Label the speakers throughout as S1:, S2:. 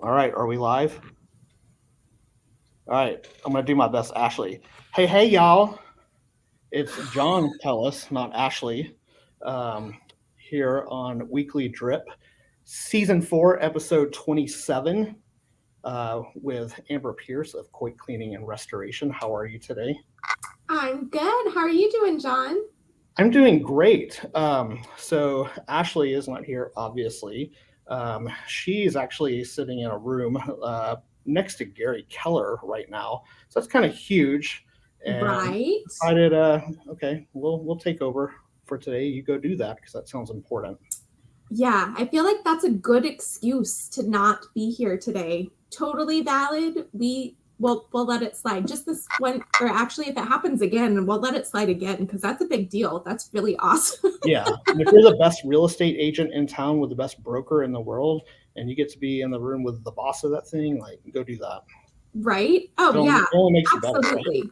S1: All right, are we live? All right, I'm gonna do my best, Ashley. Hey, y'all! It's John Tullis, not Ashley, um, here on Weekly Drip, Season 4, Episode 27, with Amber Pierce of Coit Cleaning and Restoration. How are you today?
S2: I'm good. How are you doing, John?
S1: I'm doing great. So Ashley is not here, obviously. She's actually sitting in a room next to Gary Keller right now, so that's kind of huge. And
S2: Right.
S1: decided, okay, we'll take over for today. You go do that because that sounds important.
S2: Yeah, I feel like that's a good excuse to not be here today. Totally valid. We'll let it slide. Just this one, or actually, if it happens again, we'll let it slide again because that's a big deal. That's really awesome.
S1: Yeah, and if you're the best real estate agent in town with the best broker in the world, and you get to be in the room with the boss of that thing, like go do that.
S2: Right? Oh,
S1: It
S2: yeah,
S1: only makes you better, right?
S2: absolutely.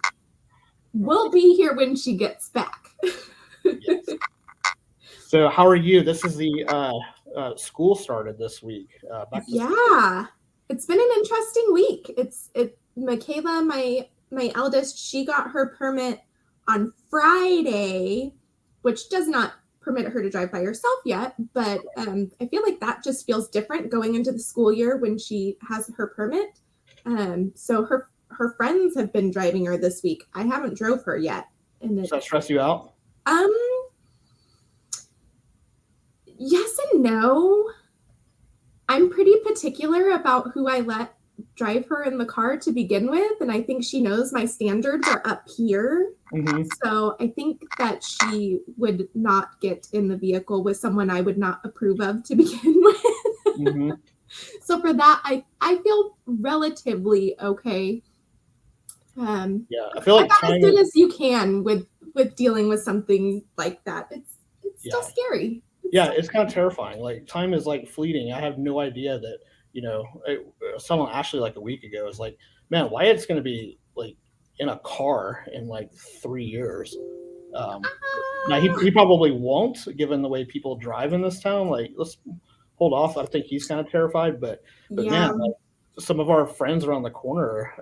S2: We'll be here when she gets back.
S1: Yes. So how are you? This is the school started this week. Back to school.
S2: Yeah, it's been an interesting week. Michaela, my eldest, she got her permit on Friday, which does not permit her to drive by herself yet, but I feel like that just feels different going into the school year when she has her permit. So her friends have been driving her this week. I haven't drove her yet, and
S1: Does that stress you out?
S2: um yes and no. I'm pretty particular about who I let drive her in the car to begin with, and I think she knows my standards are up here.
S1: Mm-hmm.
S2: So I think that she would not get in the vehicle with someone I would not approve of to begin with.
S1: Mm-hmm.
S2: So for that, I feel relatively okay.
S1: Yeah, I feel like
S2: About as
S1: time.
S2: good as you can with dealing with something like that. It's still
S1: Yeah,
S2: scary.
S1: yeah, it's kind of terrifying. Like time is like fleeting. I have no idea that someone Ashley like a week ago was like, "Man, Wyatt's going to be like in a car in like 3 years." Um, Now he probably won't, given the way people drive in this town. Like, let's hold off. I think he's kind of terrified, but man,
S2: Yeah.
S1: like, some of our friends around the corner,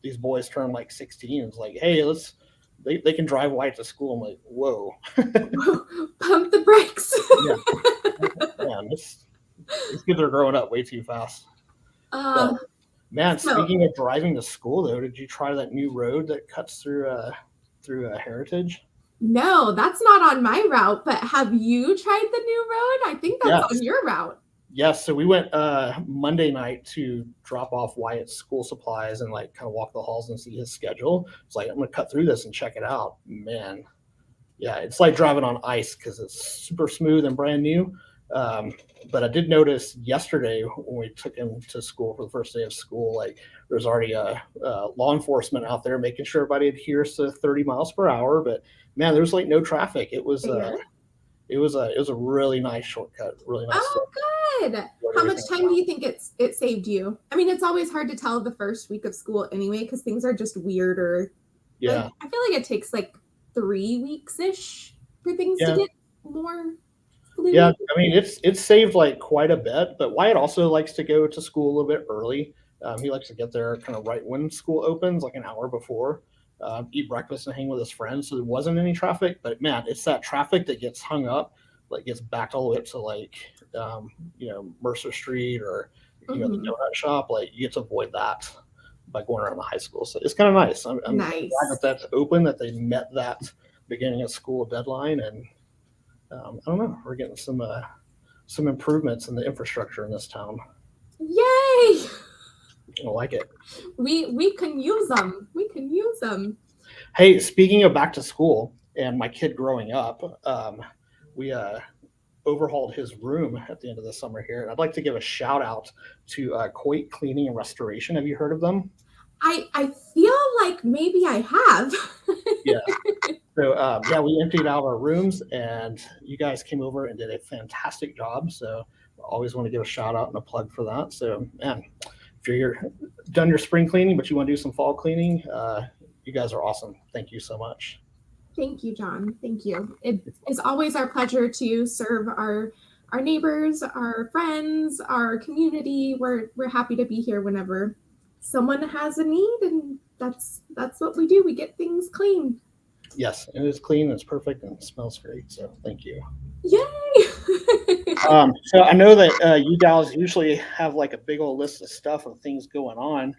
S1: these boys turn like 16. It's like, hey, they can drive white to school. I'm like, whoa,
S2: Pump the brakes.
S1: yeah, man, these kids are growing up way too fast. But
S2: uh,
S1: man,
S2: so
S1: speaking of driving to school, though, did you try that new road that cuts through Heritage?
S2: no, that's not on my route, but have you tried the new road? I think that's
S1: Yes.
S2: on your route.
S1: Yes, so we went Monday night to drop off Wyatt's school supplies and like kind of walk the halls and see his schedule. It's like I'm gonna cut through this and check it out. Man, yeah, it's like driving on ice because it's super smooth and brand new. Um, but I did notice yesterday when we took him to school for the first day of school, like there's already a law enforcement out there making sure everybody adheres to 30 miles per hour. But man, there's like no traffic.
S2: Fair.
S1: It was a really nice shortcut, really nice
S2: Oh,
S1: step.
S2: good. How much time do you think it saved you? I mean, it's always hard to tell the first week of school anyway because things are just weirder. But
S1: Yeah,
S2: I feel like it takes like 3 weeks ish for things to
S1: yeah.
S2: get more
S1: Yeah,
S2: fluid.
S1: I mean it's saved like quite a bit, but Wyatt also likes to go to school a little bit early. He likes to get there kind of right when school opens, like an hour before, eat breakfast and hang with his friends. So there wasn't any traffic, but man, it's that traffic that gets hung up, like gets backed all the way up to like Mercer Street or the
S2: Mhm.
S1: donut shop. Like you get to avoid that by going around the high school. So it's kind of nice. I'm glad that
S2: Nice.
S1: that's open, that they met that beginning of school deadline, and I don't know. We're getting some improvements in the infrastructure in this town.
S2: Yay!
S1: I like it.
S2: We can use them. We can use them.
S1: Hey, speaking of back to school and my kid growing up, we overhauled his room at the end of the summer here, and I'd like to give a shout out to Coit Cleaning and Restoration. Have you heard of them?
S2: I feel like maybe I have.
S1: Yeah. So yeah, we emptied out our rooms, and you guys came over and did a fantastic job. So I always want to give a shout out and a plug for that. So man, if you're done your spring cleaning, but you want to do some fall cleaning, you guys are awesome. Thank you so much.
S2: Thank you, John. Thank you. It is always our pleasure to serve our our neighbors, our friends, our community. We're happy to be here whenever someone has a need, and that's what we do. We get things clean.
S1: Yes, it is clean, it's perfect, and it smells great. So thank you.
S2: Yay!
S1: So I know that you gals usually have like a big old list of stuff of things going on.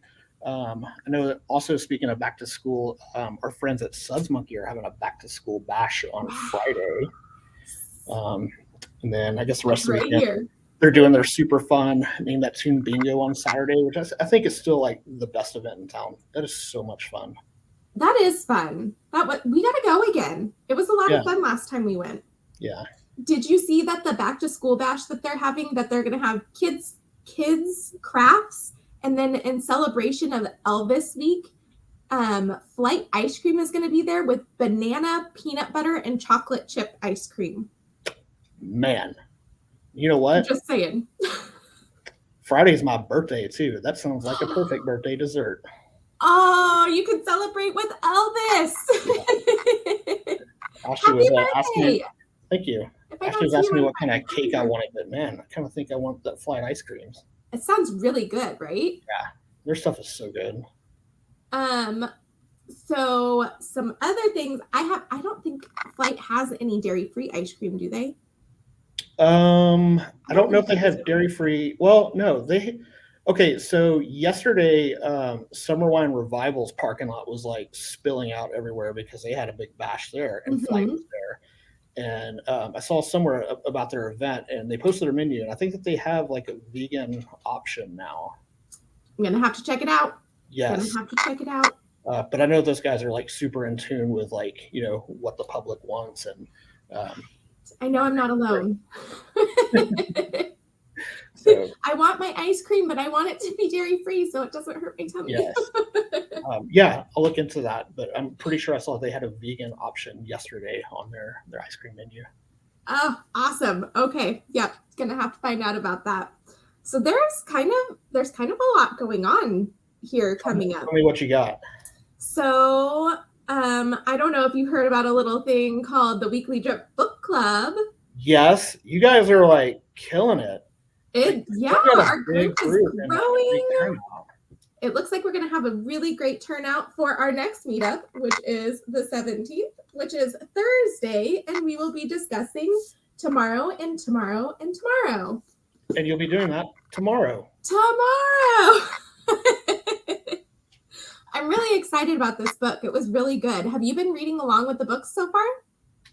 S1: I know that also speaking of back to school, our friends at Suds Monkey are having a back to school bash on Friday. And then I guess the rest of the
S2: Right
S1: weekend
S2: here.
S1: they're doing their super fun Name That Tune bingo on Saturday, which I think is still like the best event in town. That is so much fun.
S2: That is fun. We gotta go again. It was a lot of fun last time we went.
S1: Yeah.
S2: Did you see that the back to school bash that they're having, that they're gonna have kids crafts, and then in celebration of Elvis week, Flight ice cream is gonna be there with banana, peanut butter, and chocolate chip ice cream.
S1: Man, you know what?
S2: Just saying.
S1: Friday's my birthday too. That sounds like a perfect birthday dessert.
S2: Oh, you can celebrate with Elvis.
S1: Ashley was asking me, thank you. Ashley was asking me what kind of cake I wanted, but man, I kind of think I want that Flight ice creams.
S2: It sounds really good, right?
S1: Yeah, their stuff is so good.
S2: So some other things I don't think Flight has any dairy-free ice cream, do they?
S1: I don't know if they have dairy-free. Well, no, okay, so yesterday, Summer Wine Revival's parking lot was like spilling out everywhere because they had a big bash there, and Flight was there. And I saw somewhere about their event, and they posted their menu, and I think that they have like a vegan option now.
S2: I'm gonna have to check it out.
S1: Yes,
S2: gonna have to check it out.
S1: But I know those guys are like super in tune with like what the public wants, and
S2: I know I'm not alone.
S1: So,
S2: I want my ice cream, but I want it to be dairy-free so it doesn't hurt my tummy.
S1: Yes. Yeah, I'll look into that, but I'm pretty sure I saw they had a vegan option yesterday on their ice cream menu.
S2: Oh, awesome. Okay. Yep. Gonna have to find out about that. So there's kind of a lot going on here coming up.
S1: Tell me what you got.
S2: So I don't know if you heard about a little thing called the Weekly Drip Book Club.
S1: Yes, you guys are like killing it.
S2: Our group is growing. It looks like we're going to have a really great turnout for our next meetup, which is the 17th, which is Thursday, and we will be discussing tomorrow and tomorrow and tomorrow.
S1: And you'll be doing that tomorrow.
S2: I'm really excited about this book. It was really good. Have you been reading along with the books so far?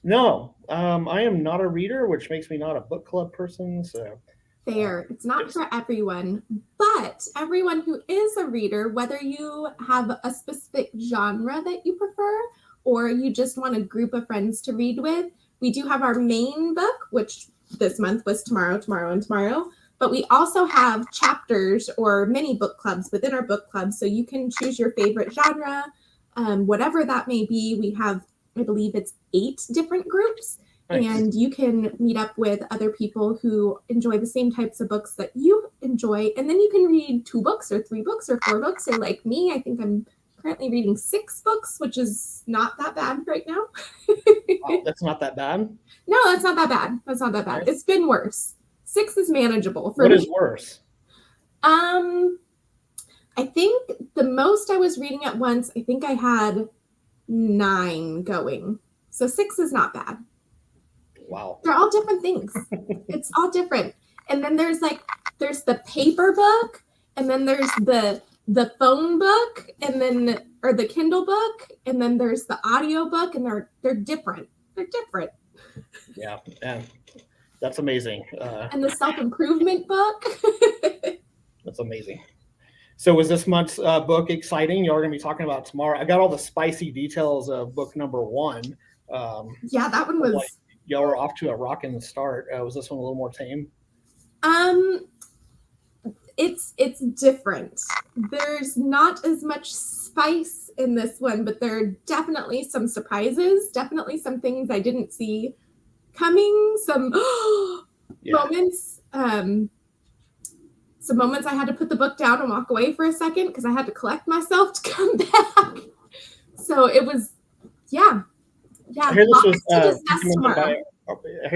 S1: No, I am not a reader, which makes me not a book club person. So
S2: fair. It's not for everyone, but everyone who is a reader, whether you have a specific genre that you prefer or you just want a group of friends to read with, we do have our main book, which this month was tomorrow, tomorrow, and tomorrow. But we also have chapters or mini book clubs within our book club. So you can choose your favorite genre, whatever that may be. We have, I believe it's 8 different groups. Nice. And you can meet up with other people who enjoy the same types of books that you enjoy. And then you can read 2 books or 3 books or 4 books. Or like me, I think I'm currently reading 6 books, which is not that bad right now.
S1: Wow, that's not that bad?
S2: No, that's not that bad. That's not that bad. Nice. It's been worse. 6 is manageable for
S1: me. What is worse?
S2: I think the most I was reading at once, I think I had 9 going. So 6 is not bad.
S1: Wow.
S2: They're all different things. It's all different. And then there's the paper book, and then there's the phone book, and then or the Kindle book, and then there's the audio book, and they're different. They're different.
S1: Yeah. That's amazing.
S2: And the self-improvement book.
S1: That's amazing. So was this month's book exciting? Y'all are going to be talking about tomorrow. I got all the spicy details of book number 1.
S2: Yeah, that one was...
S1: Y'all were off to a rocking start. Was this one a little more tame?
S2: It's different. There's not as much spice in this one, but there are definitely some surprises, definitely some things I didn't see coming, some moments. Some moments I had to put the book down and walk away for a second because I had to collect myself to come back. So it was, yeah.
S1: I hear this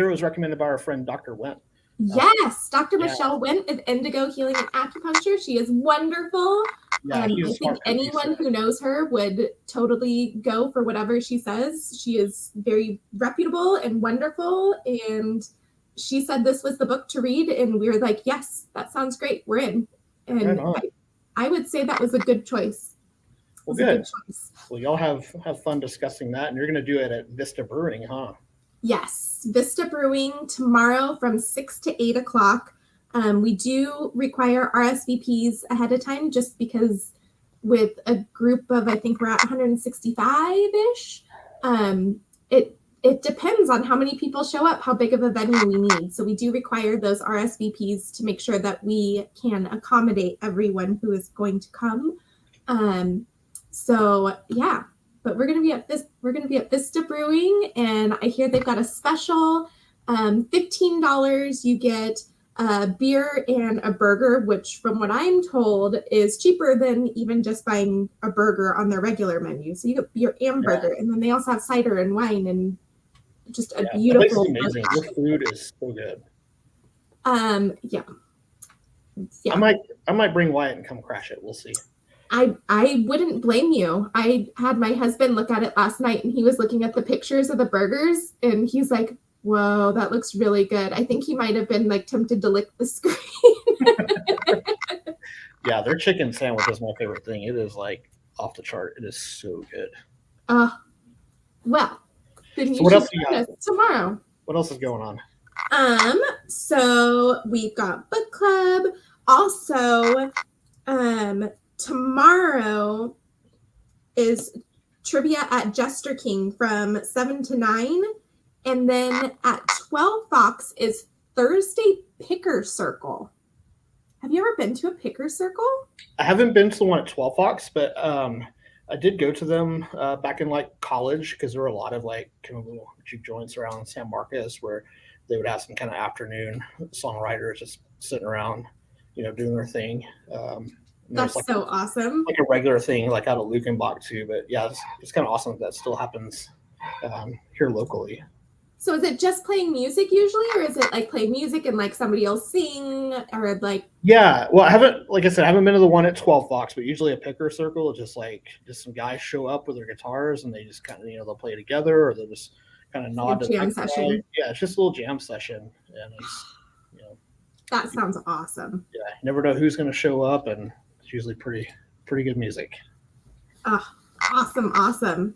S1: was recommended by our friend Dr. Wendt.
S2: Yes, Dr.
S1: Yeah,
S2: Michelle went with Indigo Healing and Acupuncture. She is wonderful.
S1: yeah, he's
S2: I
S1: a
S2: think
S1: smart cookie.
S2: anyone who knows her would totally go for whatever she says. She is very reputable and wonderful. And she said this was the book to read. And we were like, yes, that sounds great. We're in.
S1: Right
S2: And
S1: on.
S2: I would say that was a good choice.
S1: Well, good. Well, y'all have fun discussing that, and you're going to do it at Vista Brewing, huh?
S2: Yes, Vista Brewing tomorrow from 6 to 8 o'clock. We do require RSVPs ahead of time just because with a group of, I think we're at 165-ish, it depends on how many people show up, how big of a venue we need. So we do require those RSVPs to make sure that we can accommodate everyone who is going to come. So yeah, but we're gonna be at Vista Brewing, and I hear they've got a special. $15 you get a beer and a burger, which from what I'm told is cheaper than even just buying a burger on their regular menu. So you get beer and burger, and then they also have cider and wine and just a beautiful.
S1: That place is amazing. Their food is so good.
S2: Yeah.
S1: I might bring Wyatt and come crash it. We'll see.
S2: I wouldn't blame you. I had my husband look at it last night, and he was looking at the pictures of the burgers, and he's like, whoa, that looks really good. I think he might have been like tempted to lick the screen.
S1: Yeah, their chicken sandwich is my favorite thing. It is like off the chart. It is so good.
S2: Well, then
S1: so what else you got
S2: tomorrow?
S1: What else is going on?
S2: So we've got book club. Also, tomorrow is trivia at Jester King from 7 to 9. And then at 12 Fox is Thursday Picker Circle. Have you ever been to a picker circle?
S1: I haven't been to the one at 12 Fox, but I did go to them back in like college because there were a lot of like kind of little juke joints around San Marcos where they would have some kind of afternoon songwriters just sitting around, doing their thing.
S2: That's like so awesome.
S1: Like a regular thing, like out of Lukenbach too. But yeah, it's kind of awesome that still happens here locally.
S2: So is it just playing music usually, or is it like playing music and like somebody else sing, or like?
S1: Yeah, well, I haven't been to the one at 12 Fox, but usually a picker circle is just some guys show up with their guitars and they just kind of they'll play together, or they'll just kind of nod to
S2: jam session.
S1: Yeah, it's just a little jam session, and it's
S2: that sounds awesome.
S1: Yeah, you never know who's going to show up, and it's usually pretty good music.
S2: Awesome.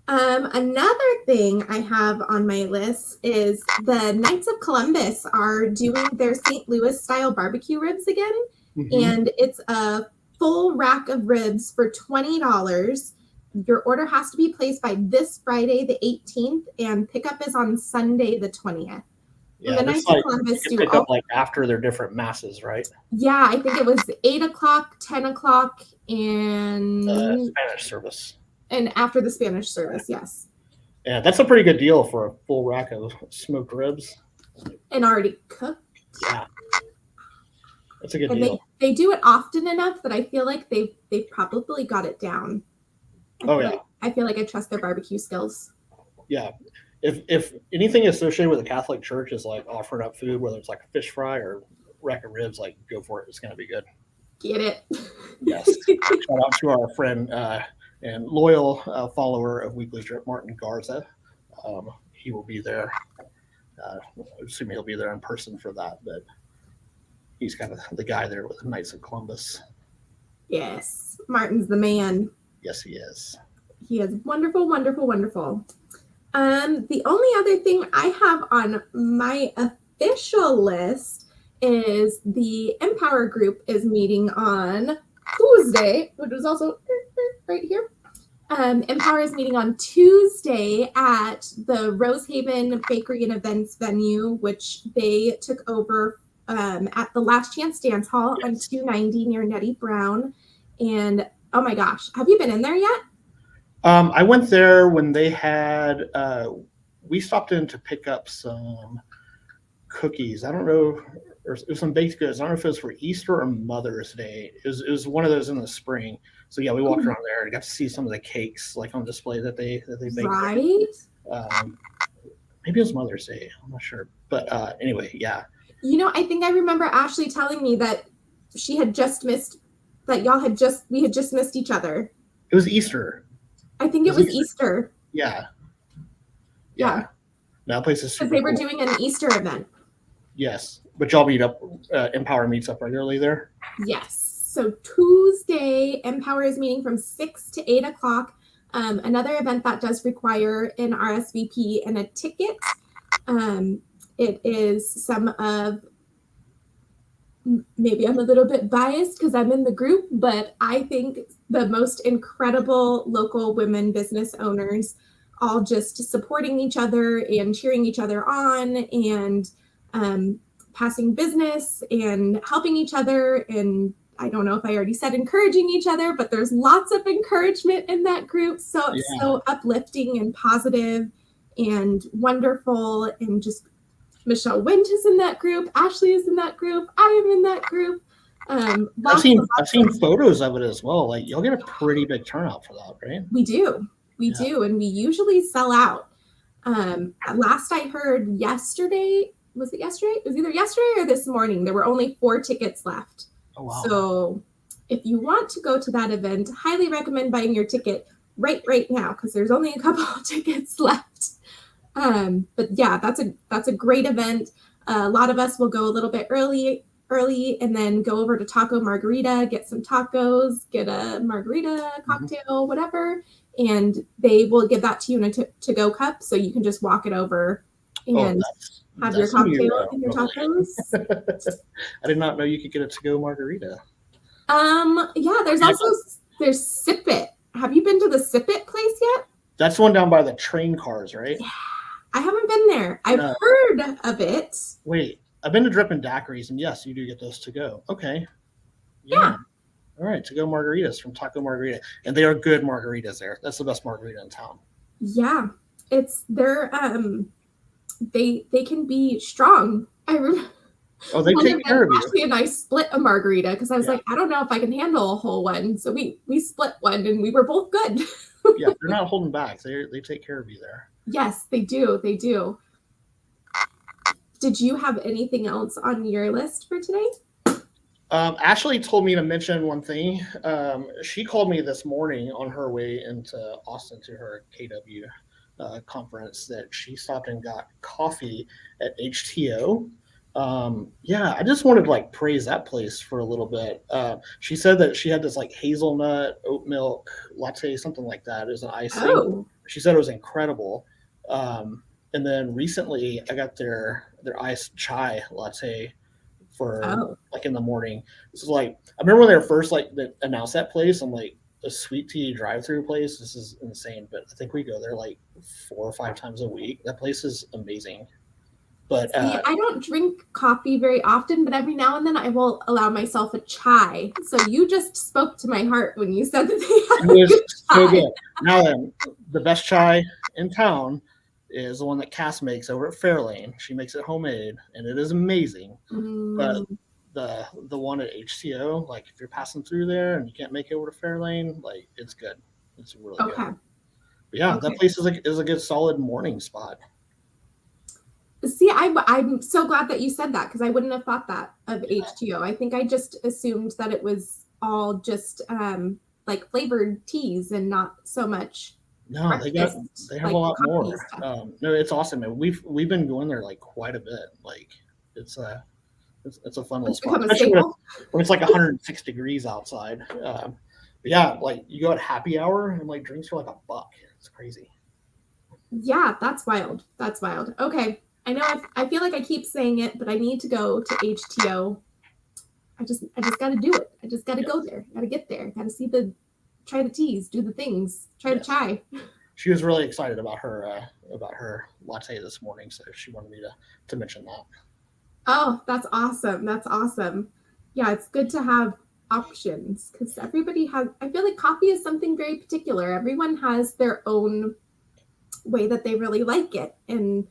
S2: Another thing I have on my list is the Knights of Columbus are doing their St. Louis style barbecue ribs again. Mm-hmm. And it's a full rack of ribs for $20. Your order has to be placed by this Friday, the 18th, and pickup is on Sunday, the 20th.
S1: Yeah, the Knights of Columbus do pick up like after their different masses, right?
S2: Yeah, I think it was 8 o'clock, 10 o'clock, and
S1: Spanish service.
S2: And after the Spanish service, yes.
S1: Yeah, that's a pretty good deal for a full rack of smoked ribs.
S2: And already cooked.
S1: Yeah. That's a good deal.
S2: They do it often enough that I feel like they probably got it down. I feel like I trust their barbecue skills.
S1: Yeah. If anything associated with the Catholic Church is like offering up food, whether it's like a fish fry or rack of ribs, like go for it. It's going to be good.
S2: Get it.
S1: Yes. Shout out to our friend and loyal follower of Weekly Drip, Martin Garza. He will be there. I assume he'll be there in person for that, but he's kind of the guy there with the Knights of Columbus.
S2: Yes, Martin's the man.
S1: Yes, he is.
S2: He is wonderful. The only other thing I have on my official list is the Empower Group is meeting on Tuesday, which is also right here. Empower is meeting on Tuesday at the Rosehaven Bakery and Events venue, which they took over at the Last Chance Dance Hall on 290 near Nettie Brown. And oh my gosh, have you been in there yet?
S1: I went there when they had, we stopped in to pick up some cookies. I don't know, or it was some baked goods. I don't know if it was for Easter or Mother's Day. It was one of those in the spring. So yeah, we walked around there and got to see some of the cakes like on display that they baked.
S2: Right.
S1: Maybe it was Mother's Day. I'm not sure, but anyway, yeah.
S2: You know, I think I remember Ashley telling me that she had just missed, that we had just missed each other.
S1: It was Easter.
S2: I think it was Easter.
S1: Yeah.
S2: Yeah.
S1: That place is super
S2: Because they were
S1: cool.
S2: doing an Easter event.
S1: Yes. But y'all meet up, Empower meets up regularly there?
S2: Yes. So Tuesday, Empower is meeting from 6 to 8 o'clock. Another event that does require an RSVP and a ticket. It is some of, maybe I'm a little bit biased because I'm in the group, but I think the most incredible local women business owners, all just supporting each other and cheering each other on, and passing business and helping each other. And I don't know if I already said encouraging each other, but there's lots of encouragement in that group. So it's so uplifting and positive and wonderful. And just Michelle Wint is in that group. Ashley is in that group. I am in that group.
S1: I've seen photos of it as well. Like, you'll get a pretty big turnout for that, right?
S2: We do. We do. And we usually sell out. Last I heard yesterday, was it yesterday? It was either yesterday or this morning. There were only 4 tickets left.
S1: Oh, wow.
S2: So if you want to go to that event, highly recommend buying your ticket right now, because there's only a couple of tickets left. But yeah, that's a great event. A lot of us will go a little bit early and then go over to Taco Margarita, get some tacos, get a margarita cocktail, whatever, and they will give that to you in a to-go cup, so you can just walk it over and have your cocktail and your tacos.
S1: I did not know you could get a to-go margarita.
S2: Yeah, there's Sip It. Have you been to the Sip It place yet?
S1: That's the one down by the train cars, right?
S2: Yeah. I haven't been there. I've heard of it.
S1: Wait, I've been to Drippin' Daiquiris, and yes, you do get those to go. Okay.
S2: Yeah.
S1: All right, to go margaritas from Taco Margarita, and they are good margaritas there. That's the best margarita in town.
S2: Yeah, they're they can be strong. I remember.
S1: Oh, they take care of you.
S2: Ashley and I split a margarita because I was like, I don't know if I can handle a whole one, so we split one, and we were both good.
S1: Yeah, they're not holding back. They take care of you there.
S2: Yes, they do. They do. Did you have anything else on your list for today?
S1: Ashley told me to mention one thing. She called me this morning on her way into Austin to her KW conference that she stopped and got coffee at HTO. I just wanted to like praise that place for a little bit. She said that she had this like hazelnut oat milk latte, something like that. It was an icing.
S2: Oh.
S1: She said it was incredible. And then recently I got their iced chai latte for like in the morning. This is like, I remember when they were first like they announced that place. I'm like, a sweet tea drive-through place. This is insane. But I think we go there like 4 or 5 times a week. That place is amazing. But
S2: I don't drink coffee very often, but every now and then I will allow myself a chai. So you just spoke to my heart when you said that they had
S1: it was so good. Now then, the best chai in town is the one that Cass makes over at Fairlane. She makes it homemade, and it is amazing. But the one at HTO, like if you're passing through there and you can't make it over to Fairlane, like it's good. It's really good. But yeah, that place is a good solid morning spot.
S2: See, I'm so glad that you said that, because I wouldn't have thought that of HTO. I think I just assumed that it was all just like flavored teas and not so much.
S1: No, they have like a lot more. No, it's awesome. Man. We've been going there like quite a bit. Like it's a fun little spot, especially when it's like 106 degrees outside. But yeah, like you go at happy hour and like drinks are like $1. It's crazy.
S2: Yeah, that's wild. That's wild. Okay, I know. I feel like I keep saying it, but I need to go to HTO. I just got to do it. I just got to go there. Got to get there. Got to try the teas, do the things, try the chai.
S1: She was really excited about her latte this morning, so she wanted me to mention that.
S2: Oh, that's awesome. That's awesome. Yeah, it's good to have options, because everybody has, I feel like coffee is something very particular. Everyone has their own way that they really like it, and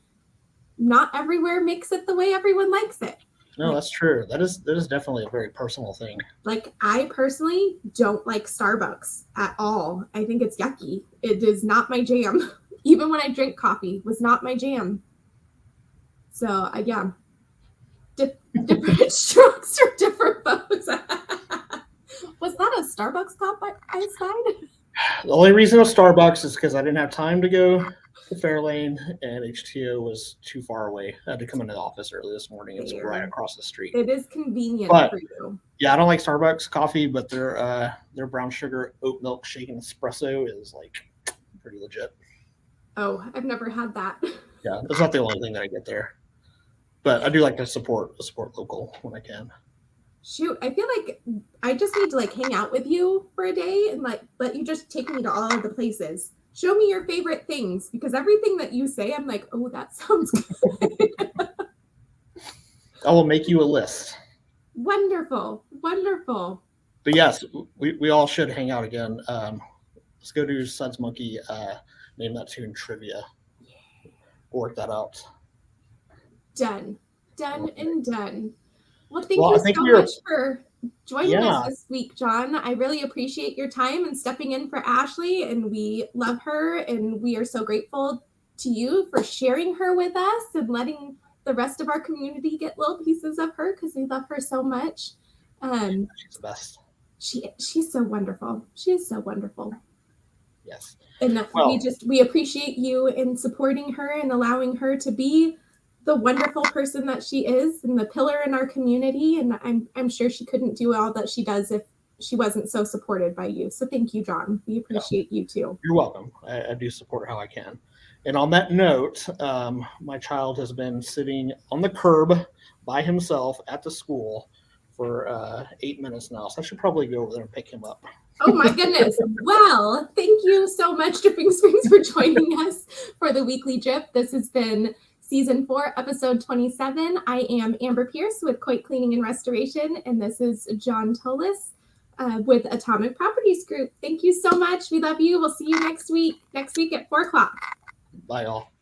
S2: not everywhere makes it the way everyone likes it.
S1: No, that's true. That is definitely a very personal thing.
S2: Like, I personally don't like Starbucks at all. I think it's yucky. It is not my jam. Even when I drink coffee, it was not my jam. So yeah. different strokes for different folks. Was that a Starbucks cop I spied?
S1: The only reason it was Starbucks is because I didn't have time to go to Fairlane, and HTO was too far away. I had to come into the office early this morning. It's right across the street.
S2: It is convenient
S1: But
S2: for you.
S1: yeah, I don't like Starbucks coffee, but their brown sugar oat milk shaken espresso is like pretty legit.
S2: Oh, I've never had that.
S1: Yeah, that's not the only thing that I get there, but I do like to support local when I can.
S2: Shoot, I feel like I just need to like hang out with you for a day and like let you just take me to all of the places. Show me your favorite things, because everything that you say, I'm like, oh, that sounds good.
S1: I will make you a list.
S2: Wonderful. Wonderful.
S1: But yes, we all should hang out again. Let's go do Suds Monkey, name that tune trivia. We'll work that out.
S2: Done. Done and done. Well, thank you so much for joining us this week, John. I really appreciate your time and stepping in for Ashley, and we love her, and we are so grateful to you for sharing her with us and letting the rest of our community get little pieces of her, because we love her so much.
S1: She's the best.
S2: She's so wonderful. She is so wonderful.
S1: Yes.
S2: And we appreciate you in supporting her and allowing her to be the wonderful person that she is and the pillar in our community. And I'm sure she couldn't do all that she does if she wasn't so supported by you. So thank you, John. We appreciate you too.
S1: You're welcome. I do support how I can. And on that note, my child has been sitting on the curb by himself at the school for 8 minutes now. So I should probably go over there and pick him up.
S2: Oh my goodness. Well, thank you so much, Dripping Springs, for joining us for the weekly drip. This has been Season 4, Episode 27. I am Amber Pierce with Coit Cleaning and Restoration, and this is John Tullis with Atomic Properties Group. Thank you so much. We love you. We'll see you next week at 4 o'clock.
S1: Bye, all.